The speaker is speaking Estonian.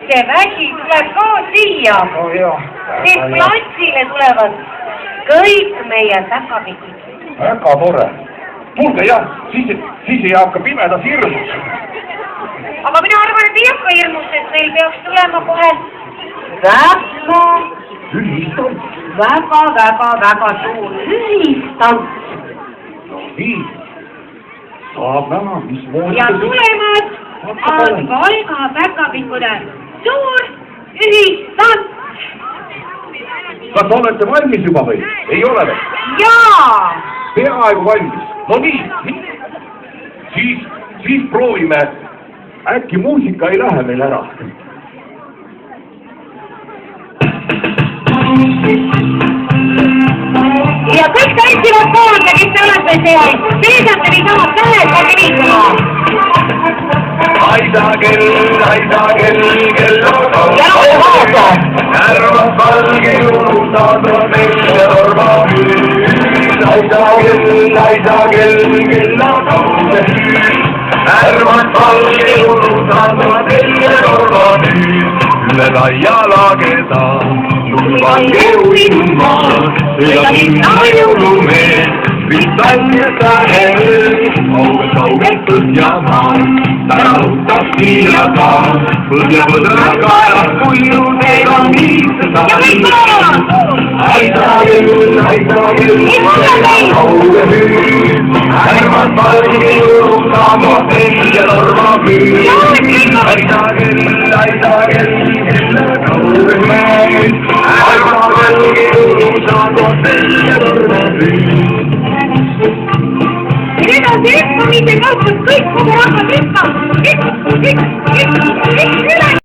see vägi tuleb ka siia. Siit platsile tulevad kõik meie säkapikud. Väga tore. Kuulge jah, siis ei hakka pimedas hirmus. Aga mina arvan, et ei hakka hirmus, et meil peaks tulema kohe väga suur ühistants. No nii, saab näha, mismoodi... Ja tulemas on Valga päkapikkude suur ühistants. Kas olete valmis juba või? Ei ole veel? Jaa! Peaaegu valmis. No nii. Siis proovime. Äkki muusika ei lähe meil ära. Ja kõik tantsivad poolda, kes te olete seal. Seisate nii samad käed, olge liikuma. Aida kell on kaasa. Ärvad valge jõulutad on meie orvamüüd. Aida kell on kaasa. Ärvad valge jõulutad on meie orvamüüd. Üle laia lageda tulvange uinumaa. Üle linna jõulumees, Britannias läheb, kaugelt Põhjamaal. Ta rahutab siia ka, põdra kaelas kuljudel on viissada. Ja kõik pool! Aida küll, kauge hüüd. Ärvad valge jõulutama meie Norma müüd. Aida küll, kauge hüüd. Ärvad valge jõulutama meie Norma müüd. Nüüd on see hüppamise kaudu kõik kogu rahvad hüppab. Hüpp, üle!